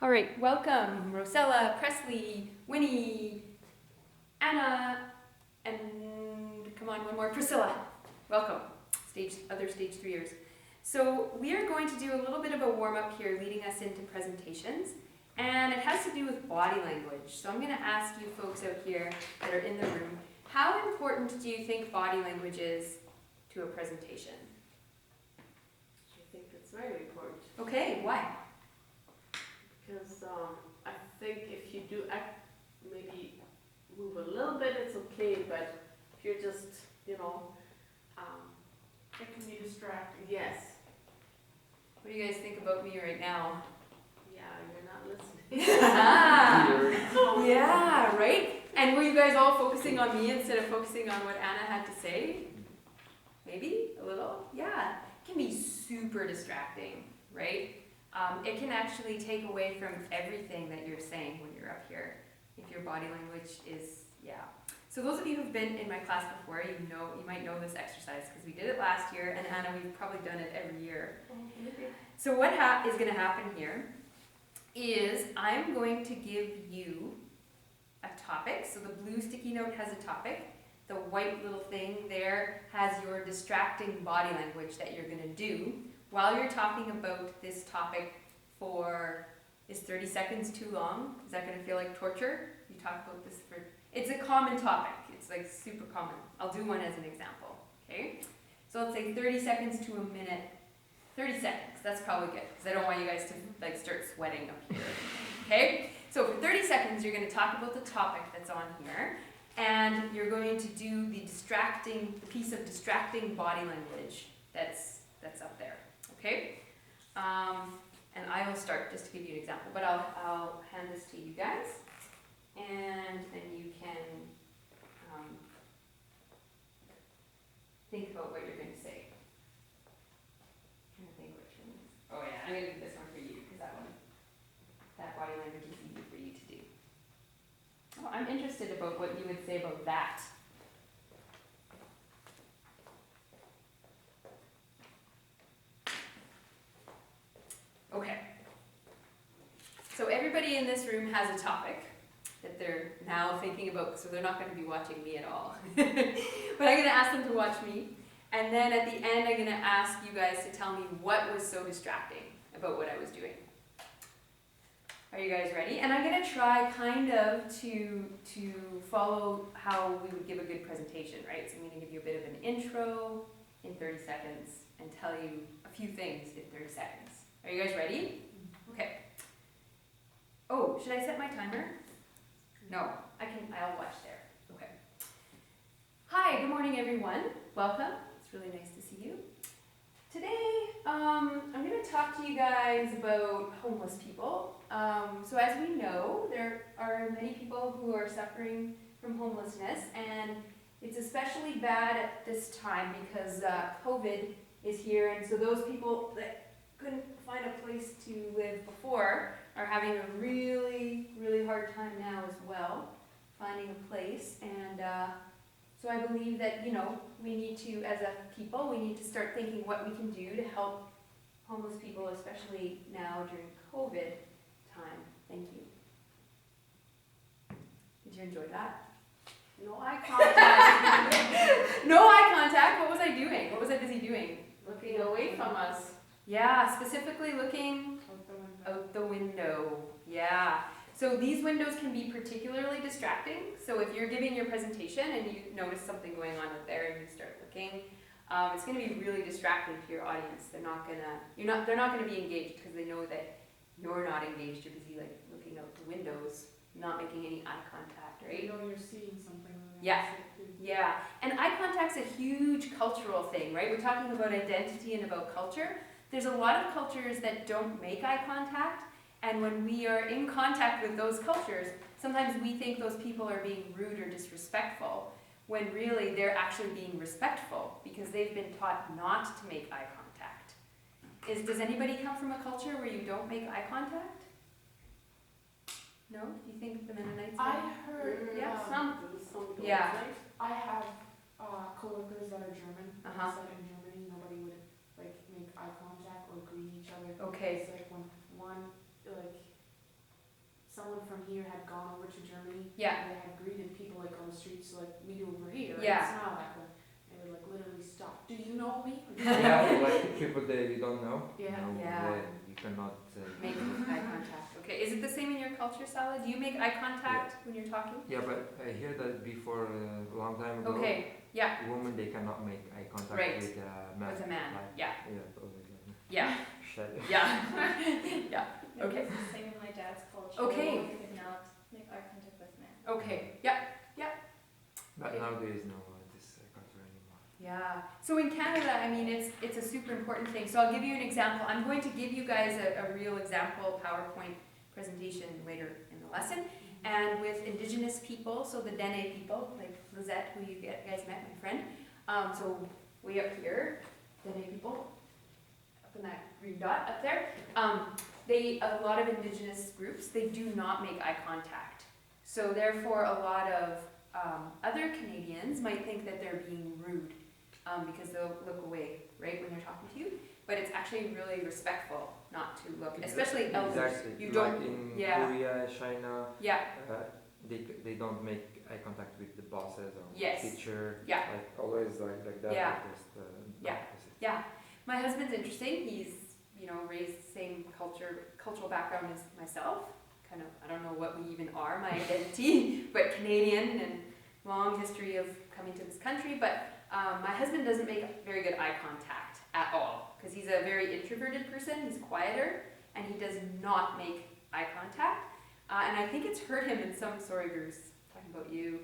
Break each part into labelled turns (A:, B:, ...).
A: All right, welcome Rosella, Presley, Winnie, Anna, and come on, one more, Priscilla. Welcome, other stage 3ers. So we are going to do a little bit of a warm-up here leading us into presentations, and it has to do with body language. So I'm going to ask you folks out here that are in the room, how important do you think body language is to a presentation?
B: I think it's very important.
A: Okay, why?
B: Because I think if you do maybe move a little bit, it's okay, but if you're just,
C: It can be distracting.
B: yes,
A: What do you guys think about me right now?
B: yeah, you're not listening.
A: Yeah, right? And were you guys all focusing on me instead of focusing on what Anna had to say? Maybe? A little? Yeah. It can be super distracting, right? It can actually take away from everything that you're saying when you're up here, if your body language is, yeah. So those of you who've been in my class before, you might know this exercise because we did it last year, and Anna, we've probably done it every year. So what is going to happen here is I'm going to give you a topic. So the blue sticky note has a topic. The white little thing there has your distracting body language that you're going to do while you're talking about this topic for, is 30 seconds too long? Is that going to feel like torture? You talk about this for, it's a common topic. It's like super common. I'll do one as an example, okay? So let's say 30 seconds to a minute. 30 seconds, that's probably good, because I don't want you guys to like start sweating up here, okay? So for 30 seconds, you're going to talk about the topic that's on here, and you're going to do the piece of distracting body language that's up there, okay? And I will start just to give you an example, but I'll hand this to you guys, and then you can think about what you're going to say. Oh yeah, I'm going to do this one for you, because that body language is easy for you to do. Oh, I'm interested about what you would say about that. Okay. So everybody in this room has a topic that they're now thinking about, so they're not going to be watching me at all. But I'm going to ask them to watch me. And then at the end, I'm going to ask you guys to tell me what was so distracting about what I was doing. Are you guys ready? And I'm going to try kind of to follow how we would give a good presentation, right? So I'm going to give you a bit of an intro in 30 seconds and tell you a few things in 30 seconds. Are you guys ready? Okay. Oh, should I set my timer? No, I'll watch there. Okay. Hi, good morning everyone. Welcome. It's really nice to see you. Today, I'm going to talk to you guys about homeless people. So as we know, there are many people who are suffering from homelessness, and it's especially bad at this time because COVID is here, and so those people that couldn't find a place to live before are having a really, really hard time now as well, finding a place. And so I believe that, we need to, as a people, we need to start thinking what we can do to help homeless people, especially now during COVID time. Thank you. Did you enjoy that?
B: No eye contact.
A: No eye contact? What was I doing? What was I busy doing?
B: Looking away from us.
A: Yeah, specifically looking out the window. Yeah. So these windows can be particularly distracting. So if you're giving your presentation and you notice something going on out there and you start looking, it's going to be really distracting to your audience. They're not going to be engaged because they know that you're not engaged. You're busy like looking out the windows, not making any eye contact, right?
C: You know you're seeing something.
A: Yeah. Yeah. And eye contact's a huge cultural thing, right? We're talking about identity and about culture. There's a lot of cultures that don't make eye contact. And when we are in contact with those cultures, sometimes we think those people are being rude or disrespectful, when really they're actually being respectful because they've been taught not to make eye contact. Does anybody come from a culture where you don't make eye contact? No? Do you think the Mennonites?
C: I heard.
A: Yeah,
B: Some
A: Yeah.
B: right?
C: I have coworkers that are German.
A: Uh-huh.
C: Said in Germany nobody would make eye contact or greet each other.
A: Okay.
C: It's like when one someone from here had gone over to Germany.
A: Yeah.
C: And they had greeted people like on the streets like we do over here.
A: Yeah.
C: And smile at them. They would like literally stop. Do you know me?
D: Yeah, like people that you don't know.
C: Yeah.
D: You know,
A: Yeah.
D: you cannot.
A: Make eye contact. Okay, is it the same in your culture, Sala? Do you make eye contact when you're talking?
D: Yeah, but I hear that before a long time ago.
A: Okay, yeah,
D: Women they cannot make eye contact
A: Right.
D: with a man.
A: with a man.
D: Like,
A: Yeah,
D: always like
A: yeah,
D: shut.
A: yeah, yeah. Okay.
E: It's the same in my dad's culture.
A: Okay.
E: Women cannot make eye contact with men.
A: Okay, yeah,
D: But
A: Okay.
D: now there is no this culture anymore.
A: yeah. So in Canada, I mean, it's a super important thing. So I'll give you an example. I'm going to give you guys a real example PowerPoint presentation later in the lesson. And with Indigenous people, so the Dene people, like Lizette, who you guys met, my friend. So way up here, Dene people, up in that green dot up there. A lot of Indigenous groups, they do not make eye contact. So therefore, a lot of other Canadians might think that they're being rude because they'll look away, right, when they're talking to you. But it's actually really respectful not to look, especially elders.
D: Exactly.
A: You
D: Like
A: don't,
D: in
A: yeah.
D: Korea, China,
A: yeah,
D: they don't make eye contact with the bosses or
A: Yes.
D: teacher.
A: Yeah.
D: Like always like that.
A: Yeah.
D: Like just,
A: Yeah.
D: opposite.
A: yeah. My husband's interesting. He's, raised same cultural background as myself. Kind of, I don't know what we even are, my identity, but Canadian and long history of coming to this country. But my husband doesn't make very good eye contact at all because he's a very introverted person. He's quieter and he does not make eye contact. And I think it's hurt him in some, sorry Bruce, talking about you.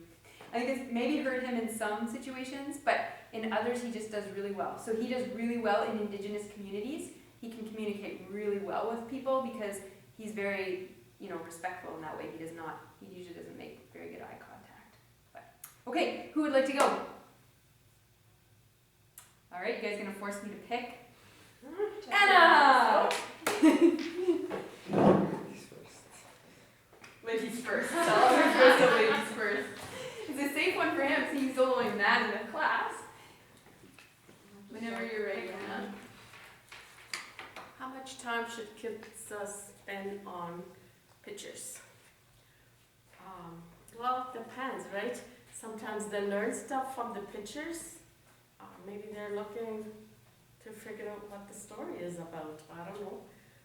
A: I think it's maybe hurt him in some situations, but in others he just does really well. So he does really well in Indigenous communities. He can communicate really well with people because he's very, respectful in that way. He usually doesn't make very good eye contact. But, okay, who would like to go? All right, you guys gonna force me to pick? Anna!
D: Ladies first.
A: Ladies first. Always goes to ladies first. It's a safe one for him, so he's soloing that in the class. Whenever you're ready, Anna.
B: How much time should kids spend on pictures? Well, it depends, right? Sometimes they learn stuff from the pictures. Maybe they're looking to figure out what the story is about. I don't know.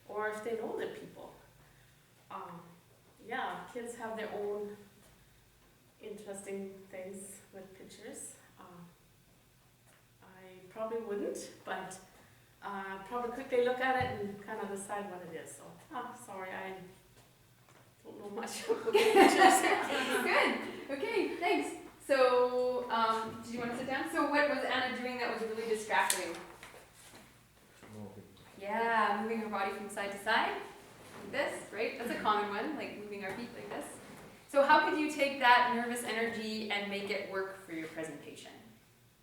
B: Or if they know the people. Yeah, kids have their own interesting things with pictures. I probably wouldn't, but probably quickly look at it and kind of decide what it is. So, sorry, I don't know much about pictures.
A: Good. Okay, thanks. So, did you want to sit down? So what was Anna doing that was really distracting?
D: Moving.
A: Yeah, moving her body from side to side. Like this, right? That's a common one, like moving our feet like this. So how could you take that nervous energy and make it work for your presentation?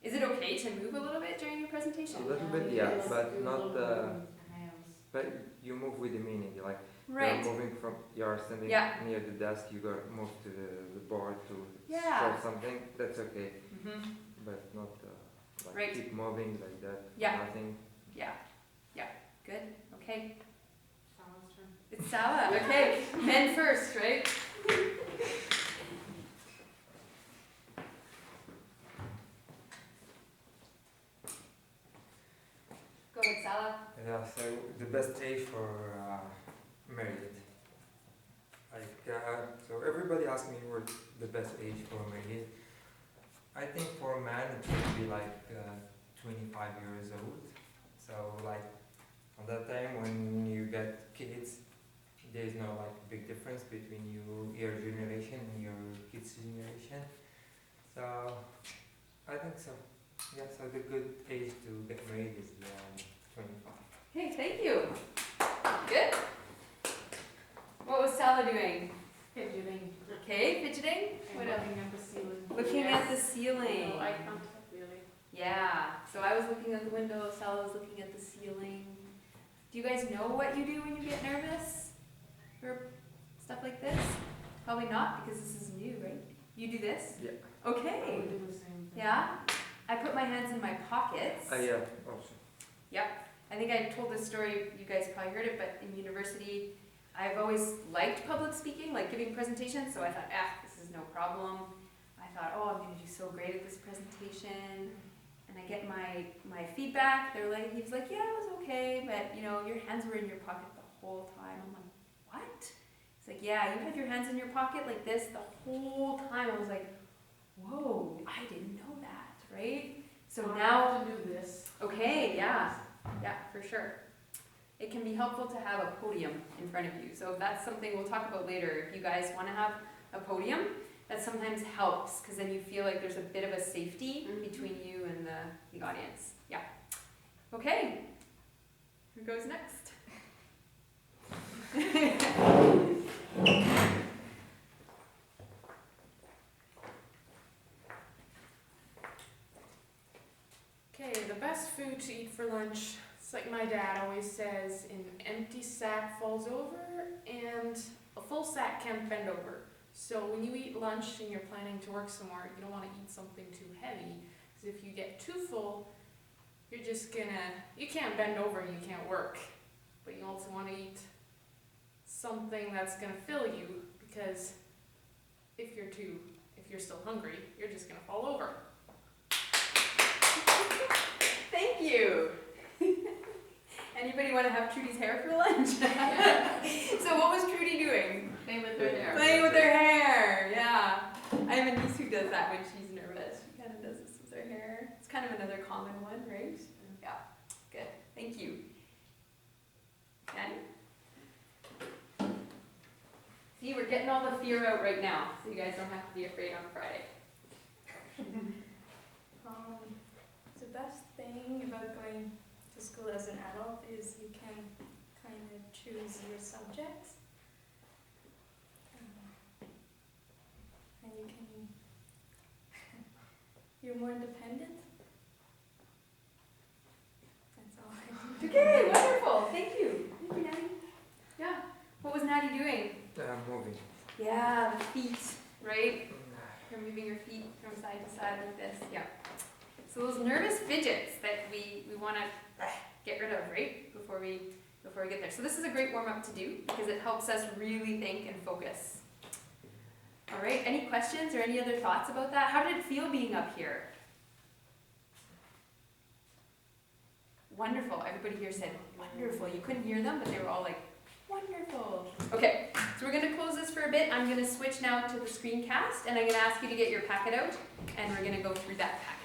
A: Is it okay to move a little bit during your presentation?
D: A little bit, yeah, but not. But you move with the meaning. Like
A: Right.
D: you're moving from. You're standing
A: Yeah.
D: near the desk. You go move to the board to
A: Yeah.
D: show something. That's okay,
A: Mm-hmm.
D: but not like
A: Right.
D: keep moving like that.
A: Yeah.
D: Nothing.
A: Yeah. Yeah. Good. Okay.
C: Sala's turn.
A: It's Sala. Okay. Men first, right? Go ahead, Sala.
D: Yeah. So the best age for married. Like so everybody asks me what the best age for married. I think for a man it should be like 25 years old. So like on that time when you get kids, there's no like big difference between your generation and your kids' generation. So I think so. Yeah. So the good age to get married is 25.
A: Okay, thank you. Good. What was Sala doing?
C: Fidgeting.
A: Okay, fidgeting. What
C: And
A: else?
C: looking at the ceiling.
A: Looking at the ceiling.
B: No eye contact, really.
A: Yeah. So I was looking at the window. Sala was looking at the ceiling. Do you guys know what you do when you get nervous or stuff like this? Probably not because this is new, right? You do this?
D: Yeah.
C: I
A: Okay.
C: would do the same thing.
A: Yeah. I put my hands in my pockets.
D: Yeah. Also.
A: I think I told this story, you guys probably heard it, but in university, I've always liked public speaking, like giving presentations, so I thought, this is no problem. I thought, I'm gonna do so great at this presentation. And I get my feedback, he was like, yeah, it was okay, but your hands were in your pocket the whole time. I'm like, what? He's like, yeah, you had your hands in your pocket like this the whole time. I was like, whoa, I didn't know that, right? So
B: I
A: now,
B: have to do this.
A: okay, yeah, for sure. It can be helpful to have a podium in front of you. So that's something we'll talk about later. If you guys want to have a podium, that sometimes helps because then you feel like there's a bit of a safety between you and the audience. Yeah. Okay. Who goes next?
C: Okay, the best food to eat for lunch, it's like my dad always says, an empty sack falls over and a full sack can't bend over. So when you eat lunch and you're planning to work somewhere, you don't want to eat something too heavy, because if you get too full, you can't bend over and you can't work. But you also want to eat something that's going to fill you, because if you're still hungry, you're just going to fall over.
A: Thank you. Anybody want to have Trudy's hair for lunch? So what was Trudy doing?
E: Playing with her hair.
A: Playing with her hair, yeah. I have a niece who does that when she's nervous. She kind of does this with her hair. It's kind of another common one, right? Yeah, good. Thank you. Maddie? See, we're getting all the fear out right now, so you guys don't have to be afraid on Friday.
F: The best thing about going to school as an adult is you can kind of choose your subjects. And you're more independent. That's all I have.
A: Okay, wonderful. Thank you. Thank you, Natty. Yeah. What was Natty doing?
D: Moving.
A: Yeah, the feet, right? You're moving your feet from side to side like this. Yeah. So those nervous fidgets that we want to get rid of, right? Before we get there. So this is a great warm-up to do because it helps us really think and focus. All right, any questions or any other thoughts about that? How did it feel being up here? Wonderful. Everybody here said wonderful. You couldn't hear them, but they were all like, wonderful. Okay, so we're going to close this for a bit. I'm going to switch now to the screencast, and I'm going to ask you to get your packet out, and we're going to go through that packet.